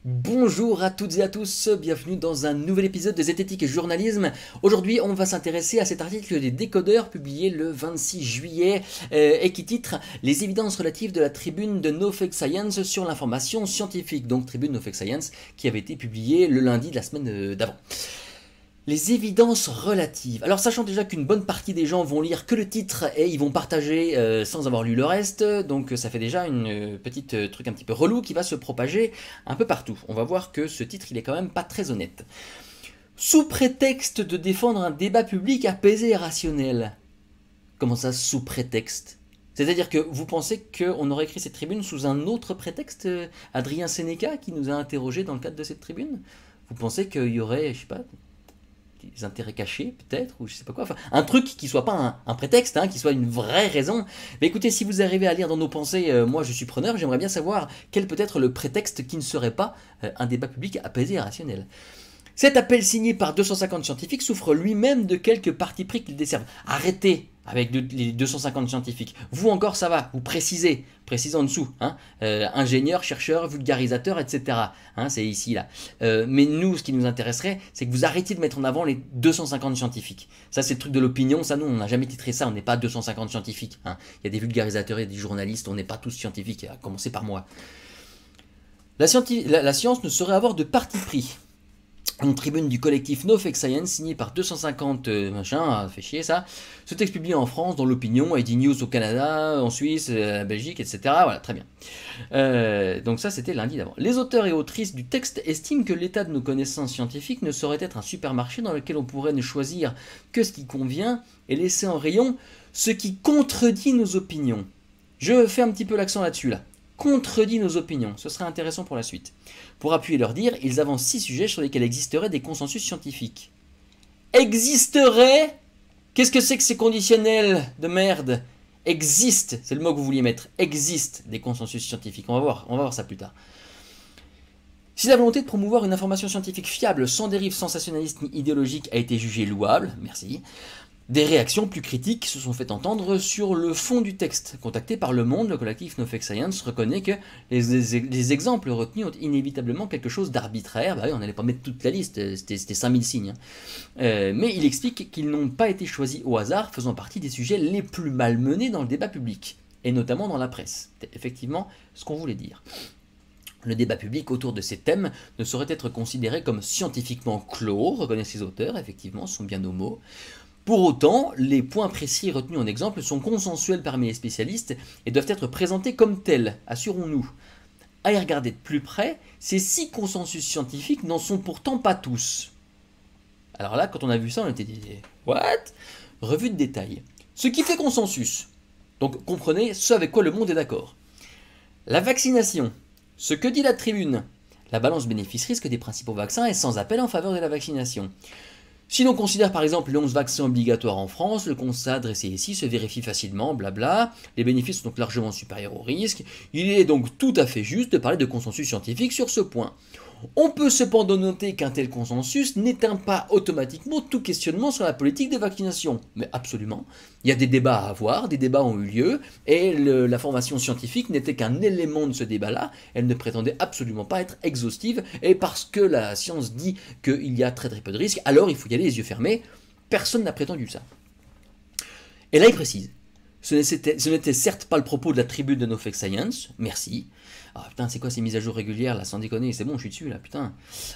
Bonjour à toutes et à tous, bienvenue dans un nouvel épisode de Zététique et Journalisme. Aujourd'hui, on va s'intéresser à cet article des Décodeurs publié le 26 juillet et qui titre Les évidences relatives de la tribune de No Fake Science sur l'information scientifique. Donc tribune No Fake Science qui avait été publiée le lundi de la semaine d'avant. Les évidences relatives. Alors sachant déjà qu'une bonne partie des gens vont lire que le titre et ils vont partager sans avoir lu le reste, donc ça fait déjà une petite truc un petit peu relou qui va se propager un peu partout. On va voir que ce titre il est quand même pas très honnête. Sous prétexte de défendre un débat public apaisé et rationnel. Comment ça, sous prétexte? C'est-à-dire que vous pensez qu'on aurait écrit cette tribune sous un autre prétexte, Adrien Sénéca qui nous a interrogés dans le cadre de cette tribune? Vous pensez qu'il y aurait, je sais pas, des intérêts cachés peut-être, ou je sais pas quoi, enfin un truc qui soit pas un prétexte, qui soit une vraie raison. Mais écoutez, si vous arrivez à lire dans nos pensées, moi je suis preneur, j'aimerais bien savoir quel peut être le prétexte qui ne serait pas un débat public apaisé et rationnel. Cet appel signé par 250 scientifiques souffre lui-même de quelques partis pris qu'il desservent. Arrêtez avec les 250 scientifiques. Vous encore ça va, vous précisez en dessous. Ingénieurs, chercheurs, vulgarisateurs, etc. C'est ici, là. Mais nous, ce qui nous intéresserait, c'est que vous arrêtiez de mettre en avant les 250 scientifiques. Ça, c'est le truc de l'opinion. Ça, nous, on n'a jamais titré ça. On n'est pas 250 scientifiques. Il y a des vulgarisateurs et des journalistes. On n'est pas tous scientifiques, à commencer par moi. La science ne saurait avoir de parti pris. Une tribune du collectif No Fake Science signée par 250 fait chier ça. Ce texte publié en France, dans l'opinion, ID News au Canada, en Suisse, en Belgique, etc. Voilà, très bien. Donc ça c'était lundi d'avant. Les auteurs et autrices du texte estiment que l'état de nos connaissances scientifiques ne saurait être un supermarché dans lequel on pourrait ne choisir que ce qui convient et laisser en rayon ce qui contredit nos opinions. Je fais un petit peu l'accent là-dessus là. Contredit nos opinions. Ce serait intéressant pour la suite. Pour appuyer leur dire, ils avancent 6 sujets sur lesquels existeraient des consensus scientifiques. Existerait? Qu'est-ce que c'est que ces conditionnels de merde? Existe, c'est le mot que vous vouliez mettre. Existe des consensus scientifiques. On va voir ça plus tard. Si la volonté de promouvoir une information scientifique fiable, sans dérive sensationnaliste ni idéologique, a été jugée louable, merci, des réactions plus critiques se sont fait entendre sur le fond du texte. Contacté par Le Monde, le collectif No Fake Science reconnaît que les exemples retenus ont inévitablement quelque chose d'arbitraire. Bah oui, on n'allait pas mettre toute la liste, c'était 5000 signes. Mais il explique qu'ils n'ont pas été choisis au hasard, faisant partie des sujets les plus malmenés dans le débat public, et notamment dans la presse. C'est effectivement ce qu'on voulait dire. Le débat public autour de ces thèmes ne saurait être considéré comme scientifiquement clos, reconnaissent les auteurs, effectivement, ce sont bien nos mots. Pour autant, les points précis retenus en exemple sont consensuels parmi les spécialistes et doivent être présentés comme tels, assurons-nous. À y regarder de plus près, ces 6 consensus scientifiques n'en sont pourtant pas tous. Alors là, quand on a vu ça, on était dit « What ?» Revue de détail. Ce qui fait consensus. Donc comprenez ce avec quoi le monde est d'accord. La vaccination. Ce que dit la tribune. La balance bénéfice-risque des principaux vaccins est sans appel en faveur de la vaccination. Si l'on considère par exemple les 11 vaccins obligatoires en France, le constat dressé ici se vérifie facilement, blabla, les bénéfices sont donc largement supérieurs aux risques, il est donc tout à fait juste de parler de consensus scientifique sur ce point. On peut cependant noter qu'un tel consensus n'éteint pas automatiquement tout questionnement sur la politique de vaccination. Mais absolument, il y a des débats à avoir, des débats ont eu lieu, et la formation scientifique n'était qu'un élément de ce débat-là, elle ne prétendait absolument pas être exhaustive, et parce que la science dit qu'il y a très très peu de risques, alors il faut y aller les yeux fermés, personne n'a prétendu ça. Et là il précise, ce n'était certes pas le propos de la tribune de No Fake Science, merci. Ah putain, c'est quoi ces mises à jour régulières là, sans déconner, c'est bon, je suis dessus là, putain.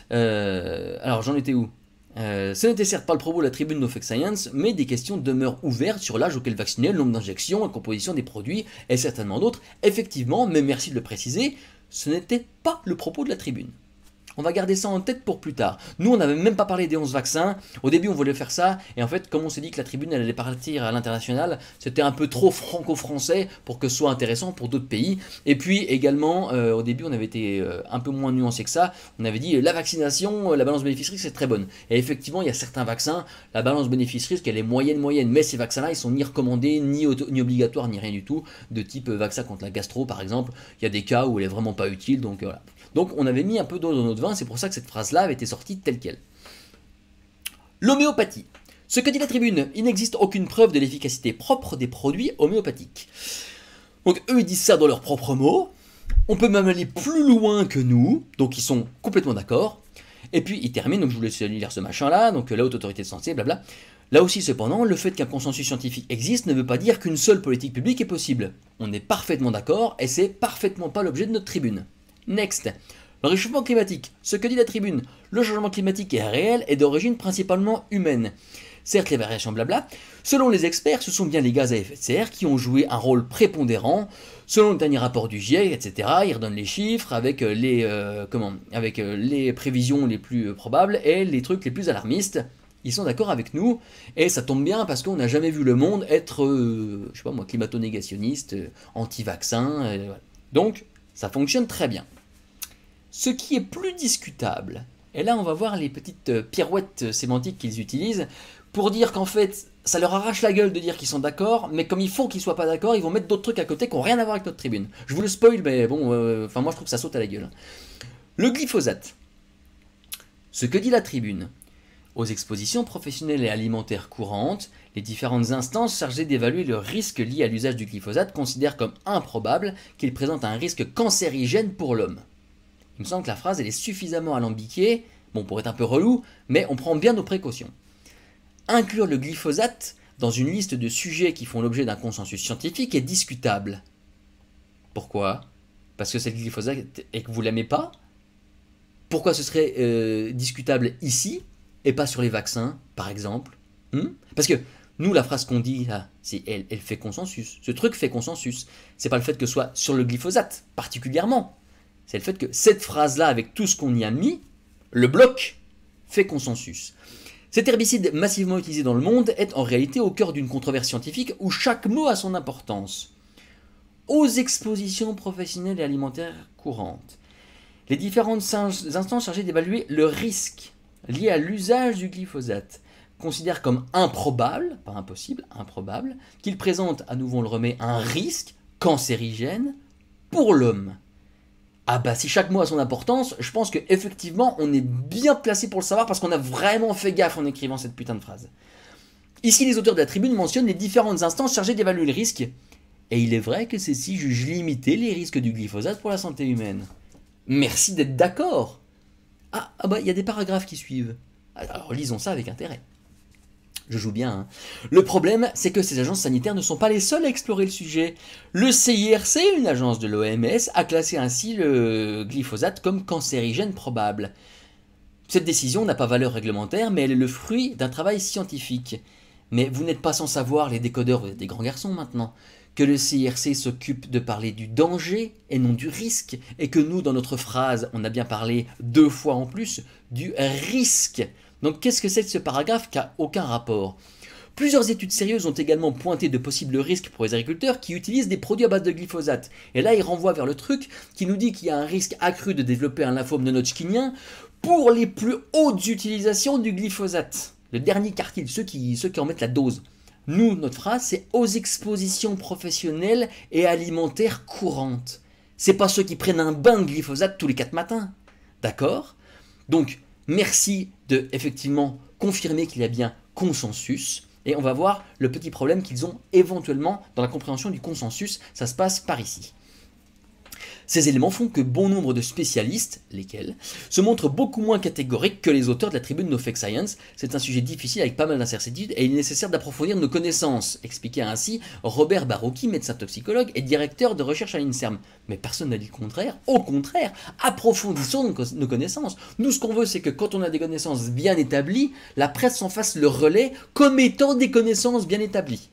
Alors j'en étais où? Ce n'était certes pas le propos de la tribune No Fake Science, mais des questions demeurent ouvertes sur l'âge auquel vacciner, le nombre d'injections, la composition des produits, et certainement d'autres. Effectivement, mais merci de le préciser, ce n'était pas le propos de la tribune. On va garder ça en tête pour plus tard. Nous, on n'avait même pas parlé des 11 vaccins. Au début, on voulait faire ça. Et en fait, comme on s'est dit que la tribune elle allait partir à l'international, c'était un peu trop franco-français pour que ce soit intéressant pour d'autres pays. Et puis également, au début, on avait été un peu moins nuancé que ça. On avait dit la vaccination, la balance bénéfice-risque, c'est très bonne. Et effectivement, il y a certains vaccins, la balance bénéfice-risque, elle est moyenne. Mais ces vaccins-là, ils sont ni recommandés, ni obligatoires, ni rien du tout. De type vaccin contre la gastro, par exemple. Il y a des cas où elle est vraiment pas utile. Donc voilà. Donc on avait mis un peu d'eau dans notre vin, c'est pour ça que cette phrase-là avait été sortie telle qu'elle. L'homéopathie. Ce que dit la tribune, il n'existe aucune preuve de l'efficacité propre des produits homéopathiques. Donc eux ils disent ça dans leurs propres mots, On peut même aller plus loin que nous, donc ils sont complètement d'accord. Et puis il termine, donc je vous laisse lire ce machin-là, donc la haute autorité de santé, blabla. Là aussi, cependant, le fait qu'un consensus scientifique existe ne veut pas dire qu'une seule politique publique est possible. On est parfaitement d'accord, et c'est parfaitement pas l'objet de notre tribune. Next. Le réchauffement climatique. Ce que dit la tribune. Le changement climatique est réel et d'origine principalement humaine. Certes, les variations blabla. Selon les experts, ce sont bien les gaz à effet de serre qui ont joué un rôle prépondérant. Selon le dernier rapport du GIEC, etc., ils redonnent les chiffres avec les prévisions les plus probables et les trucs les plus alarmistes. Ils sont d'accord avec nous, et ça tombe bien parce qu'on n'a jamais vu le monde être, je sais pas moi, climato-négationniste, anti-vaccin. Voilà. Donc, ça fonctionne très bien. Ce qui est plus discutable, et là on va voir les petites pirouettes sémantiques qu'ils utilisent, pour dire qu'en fait, ça leur arrache la gueule de dire qu'ils sont d'accord, mais comme il faut qu'ils soient pas d'accord, ils vont mettre d'autres trucs à côté qui n'ont rien à voir avec notre tribune. Je vous le spoil, mais bon, moi je trouve que ça saute à la gueule. Le glyphosate. Ce que dit la tribune. Aux expositions professionnelles et alimentaires courantes, les différentes instances chargées d'évaluer le risque lié à l'usage du glyphosate considèrent comme improbable qu'il présente un risque cancérigène pour l'homme. Il me semble que la phrase elle est suffisamment alambiquée, bon pour être un peu relou, mais on prend bien nos précautions. Inclure le glyphosate dans une liste de sujets qui font l'objet d'un consensus scientifique est discutable. Pourquoi? Parce que c'est le glyphosate et que vous l'aimez pas? Pourquoi ce serait discutable ici et pas sur les vaccins, par exemple? Parce que nous, la phrase qu'on dit là, elle fait consensus. Ce truc fait consensus. C'est pas le fait que ce soit sur le glyphosate, particulièrement. C'est le fait que cette phrase-là, avec tout ce qu'on y a mis, le bloc, fait consensus. Cet herbicide massivement utilisé dans le monde est en réalité au cœur d'une controverse scientifique où chaque mot a son importance. Aux expositions professionnelles et alimentaires courantes, les différentes instances chargées d'évaluer le risque lié à l'usage du glyphosate considèrent comme improbable, pas impossible, improbable, qu'il présente, à nouveau on le remet, un risque cancérigène pour l'homme. Ah bah si chaque mot a son importance, je pense qu'effectivement on est bien placé pour le savoir parce qu'on a vraiment fait gaffe en écrivant cette putain de phrase. Ici les auteurs de la tribune mentionnent les différentes instances chargées d'évaluer le risque. Et il est vrai que celles-ci jugent limiter les risques du glyphosate pour la santé humaine. Merci d'être d'accord. Ah bah il y a des paragraphes qui suivent. Alors lisons ça avec intérêt. Je joue bien, hein. Le problème, c'est que ces agences sanitaires ne sont pas les seules à explorer le sujet. Le CIRC, une agence de l'OMS, a classé ainsi le glyphosate comme cancérigène probable. Cette décision n'a pas valeur réglementaire, mais elle est le fruit d'un travail scientifique. Mais vous n'êtes pas sans savoir, les décodeurs, vous êtes des grands garçons maintenant, que le CIRC s'occupe de parler du danger et non du risque, et que nous, dans notre phrase, on a bien parlé 2 fois en plus du risque. Donc qu'est-ce que c'est que ce paragraphe qui n'a aucun rapport? Plusieurs études sérieuses ont également pointé de possibles risques pour les agriculteurs qui utilisent des produits à base de glyphosate. Et là, ils renvoient vers le truc qui nous dit qu'il y a un risque accru de développer un lymphome non-Hodgkinien pour les plus hautes utilisations du glyphosate. Le dernier quartile, ceux qui en mettent la dose. Nous, notre phrase, c'est aux expositions professionnelles et alimentaires courantes. C'est pas ceux qui prennent un bain de glyphosate tous les 4 matins. D'accord? Donc, merci de effectivement confirmer qu'il y a bien consensus. Et on va voir le petit problème qu'ils ont éventuellement dans la compréhension du consensus. Ça se passe par ici. Ces éléments font que bon nombre de spécialistes, lesquels, se montrent beaucoup moins catégoriques que les auteurs de la tribune No Fake Science. C'est un sujet difficile avec pas mal d'incertitudes et il est nécessaire d'approfondir nos connaissances, expliquait ainsi Robert Barocchi, médecin toxicologue et directeur de recherche à l'INSERM. Mais personne n'a dit le contraire. Au contraire, approfondissons nos connaissances. Nous, ce qu'on veut, c'est que quand on a des connaissances bien établies, la presse s'en fasse le relais comme étant des connaissances bien établies.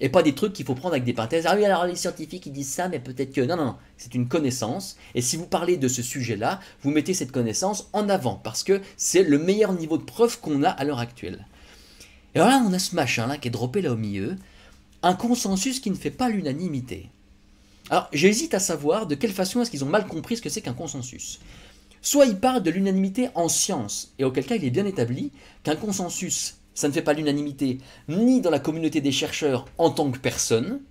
Et pas des trucs qu'il faut prendre avec des parenthèses. Ah oui, alors les scientifiques ils disent ça, mais peut-être que... Non, non, non. C'est une connaissance. Et si vous parlez de ce sujet-là, vous mettez cette connaissance en avant. Parce que c'est le meilleur niveau de preuve qu'on a à l'heure actuelle. Et alors là, on a ce machin-là qui est droppé là au milieu. Un consensus qui ne fait pas l'unanimité. Alors, j'hésite à savoir de quelle façon est-ce qu'ils ont mal compris ce que c'est qu'un consensus. Soit ils parlent de l'unanimité en science, et auquel cas il est bien établi qu'un consensus... ça ne fait pas l'unanimité ni dans la communauté des chercheurs en tant que personne,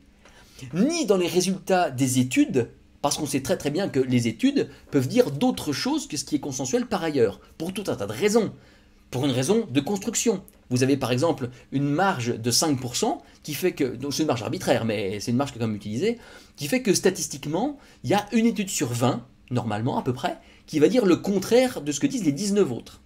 ni dans les résultats des études, parce qu'on sait très très bien que les études peuvent dire d'autres choses que ce qui est consensuel par ailleurs, pour tout un tas de raisons. Pour une raison de construction, Vous avez par exemple une marge de 5% qui fait que, donc c'est une marge arbitraire, mais c'est une marge qui est quand même utilisée, qui fait que statistiquement, il y a une étude sur 20, normalement à peu près, qui va dire le contraire de ce que disent les 19 autres.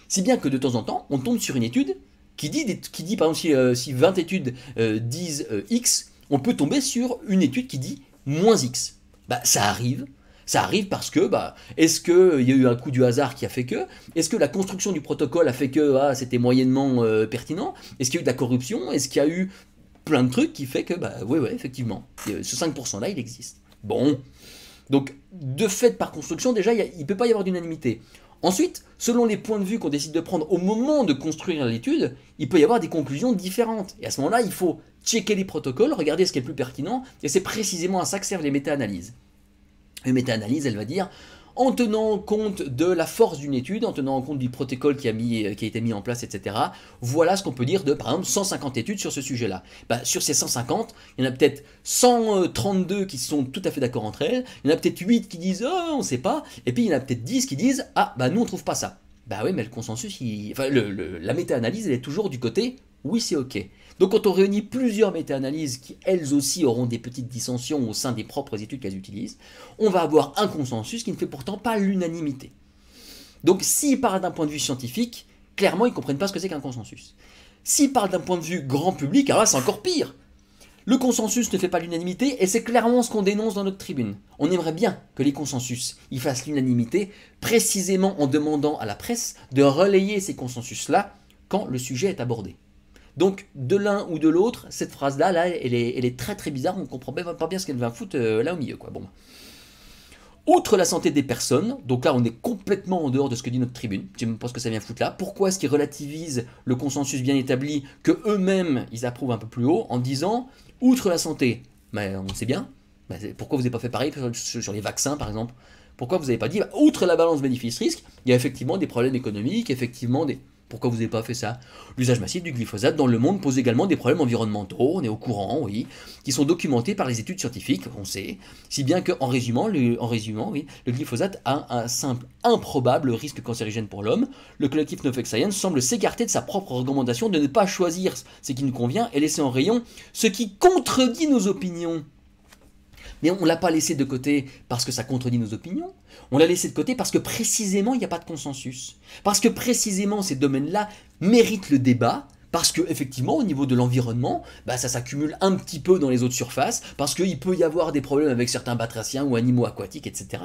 Si bien que de temps en temps, on tombe sur une étude qui dit par exemple, si 20 études disent X, on peut tomber sur une étude qui dit moins X. Bah, ça arrive. Ça arrive parce que, est-ce qu'il y a eu un coup du hasard qui a fait que? Est-ce que la construction du protocole a fait que c'était moyennement pertinent? Est-ce qu'il y a eu de la corruption? Est-ce qu'il y a eu plein de trucs qui fait que, oui, effectivement, ce 5%-là, il existe. Bon. Donc, de fait, par construction, déjà, il ne peut pas y avoir d'unanimité. Ensuite, selon les points de vue qu'on décide de prendre au moment de construire l'étude, il peut y avoir des conclusions différentes. Et à ce moment-là, il faut checker les protocoles, regarder ce qui est le plus pertinent, et c'est précisément à ça que servent les méta-analyses. Une méta-analyse, elle va dire, en tenant compte de la force d'une étude, en tenant compte du protocole qui a été mis en place, etc. Voilà ce qu'on peut dire de, par exemple, 150 études sur ce sujet-là. Sur ces 150, il y en a peut-être 132 qui sont tout à fait d'accord entre elles, il y en a peut-être 8 qui disent « Oh, on ne sait pas », et puis il y en a peut-être 10 qui disent « Ah, nous on trouve pas ça ». Oui, mais le consensus, la méta-analyse, elle est toujours du côté « Oui, c'est ok ». Donc quand on réunit plusieurs méta-analyses qui elles aussi auront des petites dissensions au sein des propres études qu'elles utilisent, on va avoir un consensus qui ne fait pourtant pas l'unanimité. Donc s'ils parlent d'un point de vue scientifique, clairement ils ne comprennent pas ce que c'est qu'un consensus. S'ils parlent d'un point de vue grand public, alors là c'est encore pire. Le consensus ne fait pas l'unanimité et c'est clairement ce qu'on dénonce dans notre tribune. On aimerait bien que les consensus y fassent l'unanimité, précisément en demandant à la presse de relayer ces consensus-là quand le sujet est abordé. Donc, de l'un ou de l'autre, cette phrase-là, elle est très très bizarre, on ne comprend pas bien ce qu'elle va foutre là au milieu, quoi. Bon. Outre la santé des personnes, donc là on est complètement en dehors de ce que dit notre tribune, je ne sais même pas ce que ça vient foutre là, pourquoi est-ce qu'ils relativisent le consensus bien établi que eux-mêmes ils approuvent un peu plus haut en disant, outre la santé, on sait bien, pourquoi vous n'avez pas fait pareil sur les vaccins par exemple? Pourquoi vous n'avez pas dit, outre la balance bénéfice-risque, il y a effectivement des problèmes économiques, effectivement des... Pourquoi vous n'avez pas fait ça? L'usage massif du glyphosate dans le monde pose également des problèmes environnementaux, on est au courant, oui, qui sont documentés par les études scientifiques, on sait, si bien qu'en résumant, le glyphosate a un simple, improbable risque cancérigène pour l'homme. Le collectif No Fake Science semble s'écarter de sa propre recommandation de ne pas choisir ce qui nous convient et laisser en rayon ce qui contredit nos opinions. Mais on ne l'a pas laissé de côté parce que ça contredit nos opinions, on l'a laissé de côté parce que précisément il n'y a pas de consensus. Parce que précisément ces domaines-là méritent le débat, parce que effectivement au niveau de l'environnement, ça s'accumule un petit peu dans les eaux de surface, parce qu'il peut y avoir des problèmes avec certains batraciens ou animaux aquatiques, etc.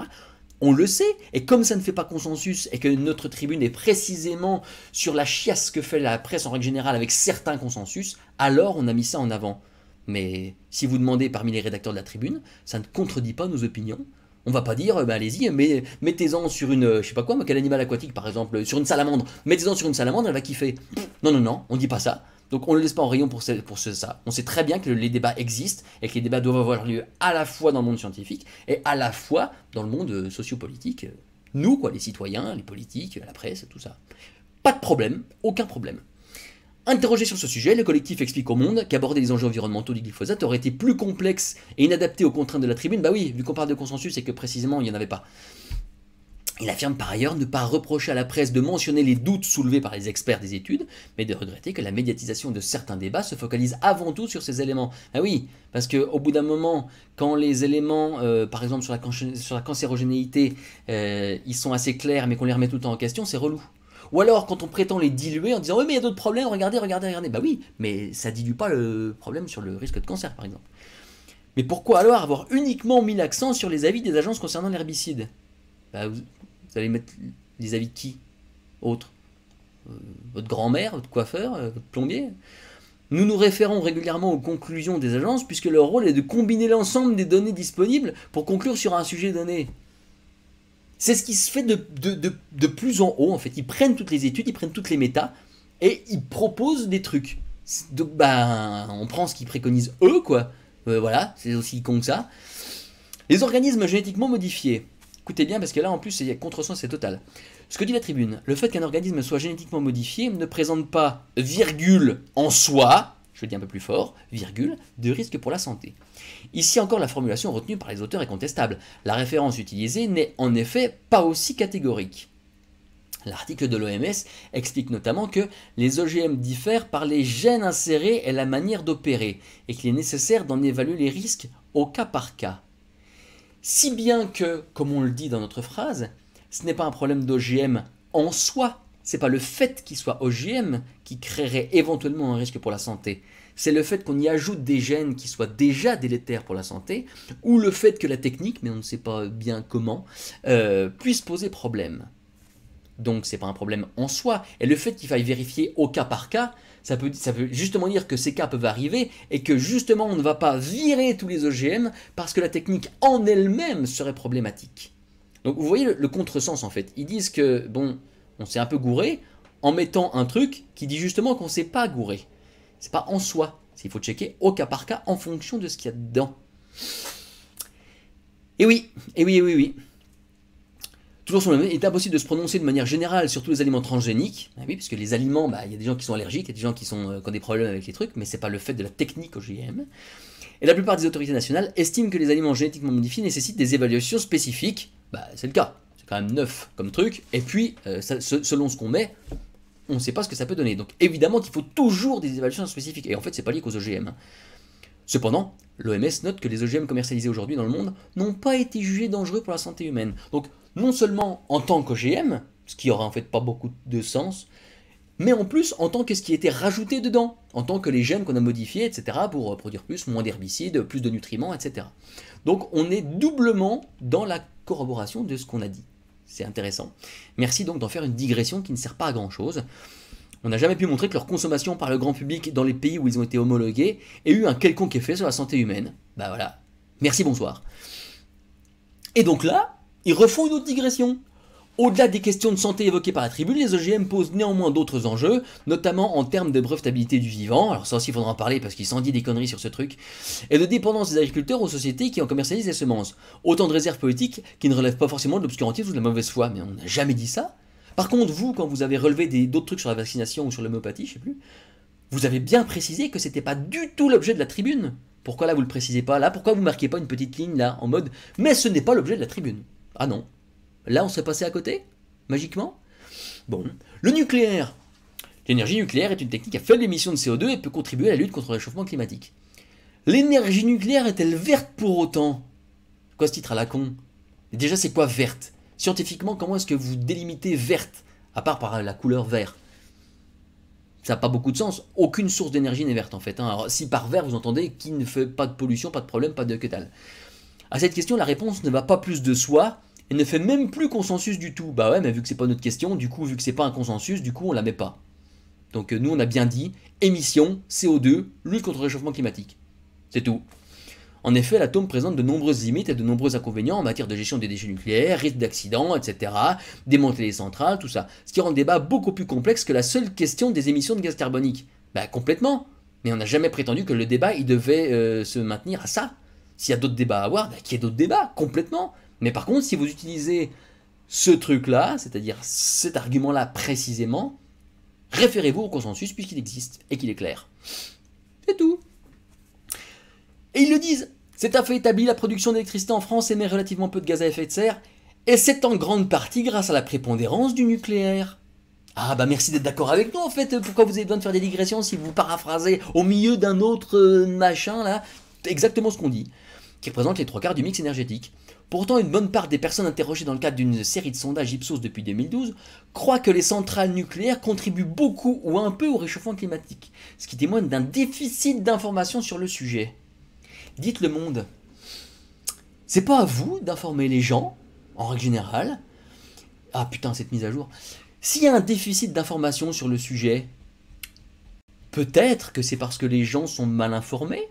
On le sait, et comme ça ne fait pas consensus et que notre tribune est précisément sur la chiasse que fait la presse en règle générale avec certains consensus, alors on a mis ça en avant. Mais si vous demandez parmi les rédacteurs de la tribune, ça ne contredit pas nos opinions. On va pas dire, allez-y, mettez-en sur une, je sais pas quoi, quel animal aquatique par exemple, sur une salamandre, mettez-en sur une salamandre, elle va kiffer. Non, on dit pas ça. Donc on ne le laisse pas en rayon pour ça. On sait très bien que les débats existent et que les débats doivent avoir lieu à la fois dans le monde scientifique et à la fois dans le monde sociopolitique. Nous, les citoyens, les politiques, la presse, tout ça. Pas de problème, aucun problème. Interrogé sur ce sujet, le collectif explique au Monde qu'aborder les enjeux environnementaux du glyphosate aurait été plus complexe et inadapté aux contraintes de la tribune. Oui, vu qu'on parle de consensus et que précisément il n'y en avait pas. Il affirme par ailleurs ne pas reprocher à la presse de mentionner les doutes soulevés par les experts des études, mais de regretter que la médiatisation de certains débats se focalise avant tout sur ces éléments. Oui, parce qu'au bout d'un moment, quand les éléments, par exemple sur la cancérogénéité, ils sont assez clairs mais qu'on les remet tout le temps en question, c'est relou. Ou alors quand on prétend les diluer en disant « Oui mais il y a d'autres problèmes, regardez ». Oui, mais ça dilue pas le problème sur le risque de cancer par exemple. Mais pourquoi alors avoir uniquement mis l'accent sur les avis des agences concernant l'herbicide? Vous allez mettre les avis de qui? Autres? Votre grand-mère, votre coiffeur, votre plombier? Nous nous référons régulièrement aux conclusions des agences puisque leur rôle est de combiner l'ensemble des données disponibles pour conclure sur un sujet donné. C'est ce qui se fait de plus en haut, en fait. Ils prennent toutes les études, ils prennent toutes les méta, et ils proposent des trucs. Donc, on prend ce qu'ils préconisent eux, quoi. Voilà, c'est aussi con que ça. Les organismes génétiquement modifiés. Écoutez bien, parce que là, en plus, il y a contresens, c'est total. Ce que dit la tribune, le fait qu'un organisme soit génétiquement modifié ne présente pas, virgule, en soi, je le dis un peu plus fort, virgule, de risque pour la santé. Ici encore, la formulation retenue par les auteurs est contestable. La référence utilisée n'est en effet pas aussi catégorique. L'article de l'OMS explique notamment que les OGM diffèrent par les gènes insérés et la manière d'opérer, et qu'il est nécessaire d'en évaluer les risques au cas par cas. Si bien que, comme on le dit dans notre phrase, ce n'est pas un problème d'OGM en soi, c'est pas le fait qu'il soit OGM qui créerait éventuellement un risque pour la santé, c'est le fait qu'on y ajoute des gènes qui soient déjà délétères pour la santé, ou le fait que la technique, mais on ne sait pas bien comment, puisse poser problème. Donc c'est pas un problème en soi, et le fait qu'il faille vérifier au cas par cas, ça veut justement dire que ces cas peuvent arriver, et que justement on ne va pas virer tous les OGM, parce que la technique en elle-même serait problématique. Donc vous voyez le contresens en fait, ils disent que bon, on s'est un peu gouré, en mettant un truc qui dit justement qu'on ne s'est pas gouré. C'est pas en soi, il faut checker au cas par cas en fonction de ce qu'il y a dedans. Et oui, oui. Toujours sur le même, il est impossible de se prononcer de manière générale sur tous les aliments transgéniques. Ah oui, parce que les aliments, il y a des gens qui sont allergiques, il y a des gens qui ont des problèmes avec les trucs, mais c'est pas le fait de la technique OGM. Et la plupart des autorités nationales estiment que les aliments génétiquement modifiés nécessitent des évaluations spécifiques. C'est le cas, c'est quand même neuf comme truc, et puis selon ce qu'on met, on ne sait pas ce que ça peut donner. Donc évidemment qu'il faut toujours des évaluations spécifiques, et en fait c'est pas lié qu'aux OGM. Cependant, l'OMS note que les OGM commercialisés aujourd'hui dans le monde n'ont pas été jugés dangereux pour la santé humaine. Donc non seulement en tant qu'OGM, ce qui aura en fait pas beaucoup de sens, mais en plus en tant que ce qui était rajouté dedans, en tant que les gènes qu'on a modifiés, etc., pour produire plus, moins d'herbicides, plus de nutriments, etc. Donc on est doublement dans la corroboration de ce qu'on a dit. C'est intéressant. Merci donc d'en faire une digression qui ne sert pas à grand chose. On n'a jamais pu montrer que leur consommation par le grand public dans les pays où ils ont été homologués ait eu un quelconque effet sur la santé humaine. Voilà. Merci, bonsoir. Et donc là, ils refont une autre digression. Au-delà des questions de santé évoquées par la tribune, les OGM posent néanmoins d'autres enjeux, notamment en termes de brevetabilité du vivant, alors ça aussi il faudra en parler parce qu'il s'en dit des conneries sur ce truc, et de dépendance des agriculteurs aux sociétés qui en commercialisent les semences. Autant de réserves politiques qui ne relèvent pas forcément de l'obscurantisme ou de la mauvaise foi, mais on n'a jamais dit ça. Par contre, vous, quand vous avez relevé d'autres trucs sur la vaccination ou sur l'homéopathie, je sais plus, vous avez bien précisé que c'était pas du tout l'objet de la tribune. Pourquoi là vous le précisez pas? Là, pourquoi vous marquez pas une petite ligne là, en mode « mais ce n'est pas l'objet de la tribune ». Ah non. Là, on serait passé à côté? Magiquement? Bon. Le nucléaire. L'énergie nucléaire est une technique à faible émission de CO2 et peut contribuer à la lutte contre le réchauffement climatique. L'énergie nucléaire est-elle verte pour autant? Quoi ce titre à la con? Et déjà, c'est quoi verte? Scientifiquement, comment est-ce que vous délimitez verte? À part par la couleur vert. Ça n'a pas beaucoup de sens. Aucune source d'énergie n'est verte en fait. Alors, si par vert vous entendez qui ne fait pas de pollution, pas de problème, pas de que dalle. À cette question, la réponse ne va pas plus de soi. Et ne fait même plus consensus du tout. Bah ouais, mais vu que c'est pas notre question, du coup, vu que c'est pas un consensus, du coup, on la met pas. Donc nous, on a bien dit, émissions, CO2, lutte contre le réchauffement climatique. C'est tout. En effet, l'atome présente de nombreuses limites et de nombreux inconvénients en matière de gestion des déchets nucléaires, risque d'accident, etc., démanteler les centrales, tout ça. Ce qui rend le débat beaucoup plus complexe que la seule question des émissions de gaz carbonique. Bah complètement. Mais on n'a jamais prétendu que le débat, il devait se maintenir à ça. S'il y a d'autres débats à avoir, bah, qu'il y ait d'autres débats, complètement. Mais par contre, si vous utilisez ce truc-là, c'est-à-dire cet argument-là précisément, référez-vous au consensus puisqu'il existe et qu'il est clair. C'est tout. Et ils le disent, c'est un fait établi, la production d'électricité en France émet relativement peu de gaz à effet de serre, et c'est en grande partie grâce à la prépondérance du nucléaire. Ah bah merci d'être d'accord avec nous en fait, pourquoi vous avez besoin de faire des digressions si vous paraphrasez au milieu d'un autre machin là, exactement ce qu'on dit, qui représente les 3/4 du mix énergétique. Pourtant, une bonne part des personnes interrogées dans le cadre d'une série de sondages Ipsos depuis 2012 croient que les centrales nucléaires contribuent beaucoup ou un peu au réchauffement climatique, ce qui témoigne d'un déficit d'information sur le sujet. Dites le monde, c'est pas à vous d'informer les gens, en règle générale. Ah putain, cette mise à jour. S'il y a un déficit d'information sur le sujet, peut-être que c'est parce que les gens sont mal informés.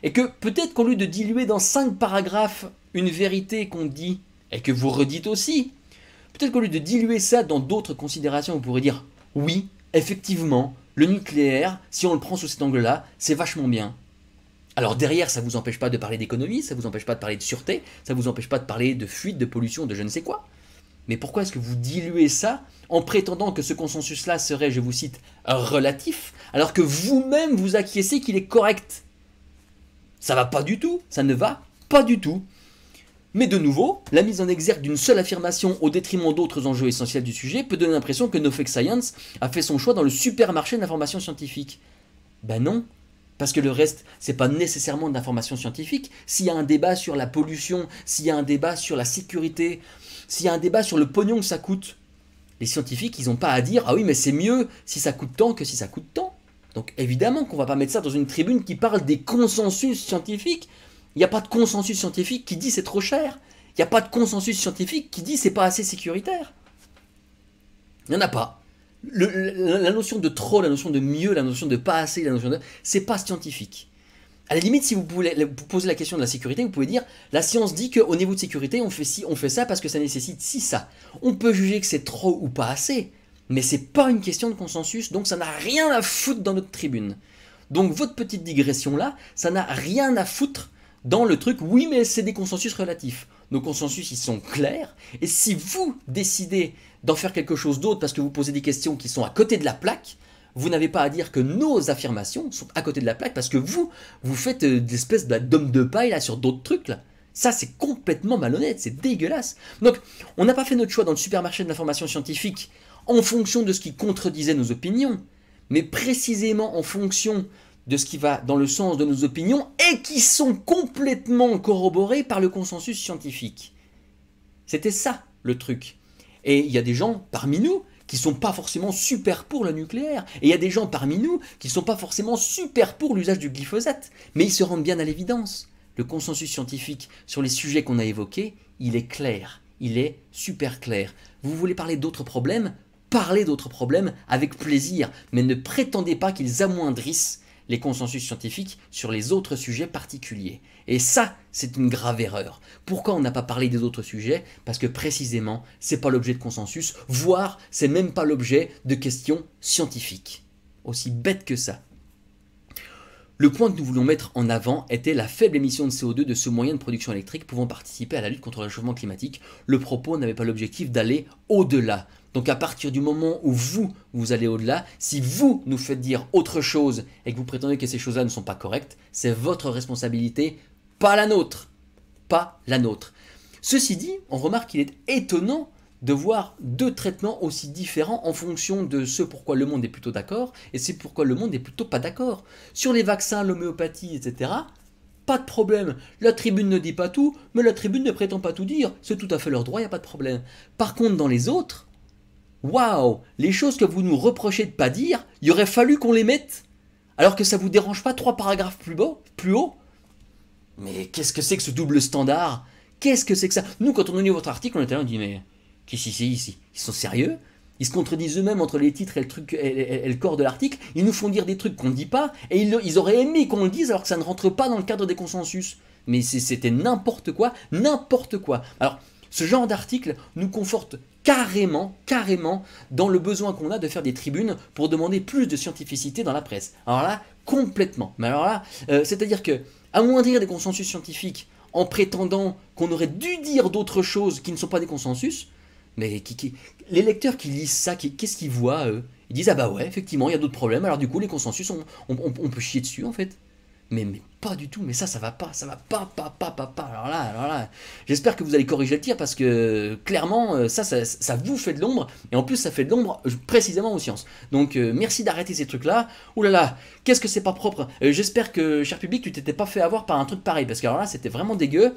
Et que peut-être qu'au lieu de diluer dans 5 paragraphes une vérité qu'on dit, et que vous redites aussi, peut-être qu'au lieu de diluer ça dans d'autres considérations, vous pourrez dire « Oui, effectivement, le nucléaire, si on le prend sous cet angle-là, c'est vachement bien. » Alors derrière, ça ne vous empêche pas de parler d'économie, ça ne vous empêche pas de parler de sûreté, ça ne vous empêche pas de parler de fuite, de pollution, de je ne sais quoi. Mais pourquoi est-ce que vous diluez ça en prétendant que ce consensus-là serait, je vous cite, relatif, alors que vous-même vous acquiescez qu'il est correct? Ça va pas du tout, ça ne va pas du tout. Mais de nouveau, la mise en exergue d'une seule affirmation au détriment d'autres enjeux essentiels du sujet peut donner l'impression que No Fake Science a fait son choix dans le supermarché de l'information scientifique. Ben non, parce que le reste, c'est pas nécessairement de l'information scientifique. S'il y a un débat sur la pollution, s'il y a un débat sur la sécurité, s'il y a un débat sur le pognon que ça coûte, les scientifiques, ils n'ont pas à dire « Ah oui, mais c'est mieux si ça coûte tant que si ça coûte tant ». Donc évidemment qu'on va pas mettre ça dans une tribune qui parle des consensus scientifiques. Il n'y a pas de consensus scientifique qui dit c'est trop cher. Il n'y a pas de consensus scientifique qui dit c'est pas assez sécuritaire. Il n'y en a pas. La notion de trop, la notion de mieux, la notion de pas assez, la notion de... c'est pas scientifique. À la limite, si vous posez la question de la sécurité, vous pouvez dire la science dit qu'au niveau de sécurité, on fait ci, on fait ça parce que ça nécessite ci, ça. On peut juger que c'est trop ou pas assez, mais c'est pas une question de consensus, donc ça n'a rien à foutre dans notre tribune. Donc votre petite digression là, ça n'a rien à foutre dans le truc, oui mais c'est des consensus relatifs. Nos consensus ils sont clairs, et si vous décidez d'en faire quelque chose d'autre parce que vous posez des questions qui sont à côté de la plaque, vous n'avez pas à dire que nos affirmations sont à côté de la plaque parce que vous faites des espèces d'hommes de paille là sur d'autres trucs là. Ça c'est complètement malhonnête, c'est dégueulasse. Donc on n'a pas fait notre choix dans le supermarché de l'information scientifique en fonction de ce qui contredisait nos opinions, mais précisément en fonction de ce qui va dans le sens de nos opinions et qui sont complètement corroborés par le consensus scientifique. C'était ça le truc. Et il y a des gens parmi nous qui ne sont pas forcément super pour le nucléaire. Et il y a des gens parmi nous qui ne sont pas forcément super pour l'usage du glyphosate. Mais ils se rendent bien à l'évidence. Le consensus scientifique sur les sujets qu'on a évoqués, il est clair. Il est super clair. Vous voulez parler d'autres problèmes? Parlez d'autres problèmes avec plaisir. Mais ne prétendez pas qu'ils amoindrissent les consensus scientifiques sur les autres sujets particuliers. Et ça, c'est une grave erreur. Pourquoi on n'a pas parlé des autres sujets? Parce que précisément, c'est pas l'objet de consensus, voire c'est même pas l'objet de questions scientifiques. Aussi bête que ça. Le point que nous voulions mettre en avant était la faible émission de CO2 de ce moyen de production électrique pouvant participer à la lutte contre le réchauffement climatique. Le propos n'avait pas l'objectif d'aller au-delà. Donc à partir du moment où vous allez au-delà, si vous nous faites dire autre chose et que vous prétendez que ces choses-là ne sont pas correctes, c'est votre responsabilité, pas la nôtre. Pas la nôtre. Ceci dit, on remarque qu'il est étonnant de voir deux traitements aussi différents en fonction de ce pourquoi le monde est plutôt d'accord et c'est pourquoi le monde est plutôt pas d'accord. Sur les vaccins, l'homéopathie, etc., pas de problème. La tribune ne dit pas tout, mais la tribune ne prétend pas tout dire. C'est tout à fait leur droit, il n'y a pas de problème. Par contre, dans les autres, waouh, les choses que vous nous reprochez de pas dire, il aurait fallu qu'on les mette, alors que ça vous dérange pas 3 paragraphes plus haut. Mais qu'est-ce que c'est que ce double standard? Qu'est-ce que c'est que ça? Nous, quand on a lu votre article, on était là, on dit mais qu'est-ce que c'est ici? Ils sont sérieux? Ils se contredisent eux-mêmes entre les titres et le corps de l'article. Ils nous font dire des trucs qu'on ne dit pas, et ils auraient aimé qu'on le dise alors que ça ne rentre pas dans le cadre des consensus. Mais c'était n'importe quoi, n'importe quoi. Alors, ce genre d'article nous conforte carrément dans le besoin qu'on a de faire des tribunes pour demander plus de scientificité dans la presse. Alors là, complètement. Mais alors là, c'est-à-dire que amoindrir des consensus scientifiques en prétendant qu'on aurait dû dire d'autres choses qui ne sont pas des consensus, mais les lecteurs qui lisent ça, qu'est-ce qu'ils voient eux? Ils disent ah bah ouais, effectivement, il y a d'autres problèmes, alors du coup les consensus, on peut chier dessus en fait. Mais pas du tout, mais ça va pas, ça va pas. Alors là, j'espère que vous allez corriger le tir parce que clairement, ça vous fait de l'ombre, et en plus ça fait de l'ombre précisément aux sciences. Donc merci d'arrêter ces trucs-là. Ouh là là, qu'est-ce que c'est pas propre. J'espère que, cher public, tu t'étais pas fait avoir par un truc pareil, parce que alors là, c'était vraiment dégueu.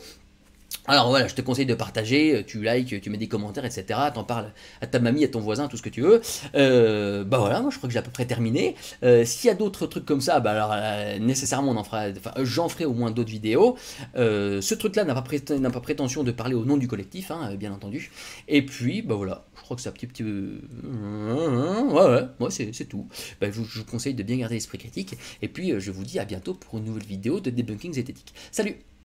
Alors voilà, je te conseille de partager, tu likes, tu mets des commentaires, etc. T'en parles à ta mamie, à ton voisin, tout ce que tu veux. Bah voilà, moi je crois que j'ai à peu près terminé. S'il y a d'autres trucs comme ça, bah alors nécessairement on en fera, j'en ferai au moins d'autres vidéos. Ce truc-là n'a pas prétention de parler au nom du collectif, hein, bien entendu. Et puis, bah voilà, je crois que c'est un petit... Ouais, c'est tout. Bah, je vous conseille de bien garder l'esprit critique. Et puis je vous dis à bientôt pour une nouvelle vidéo de Debunking Zététique. Salut!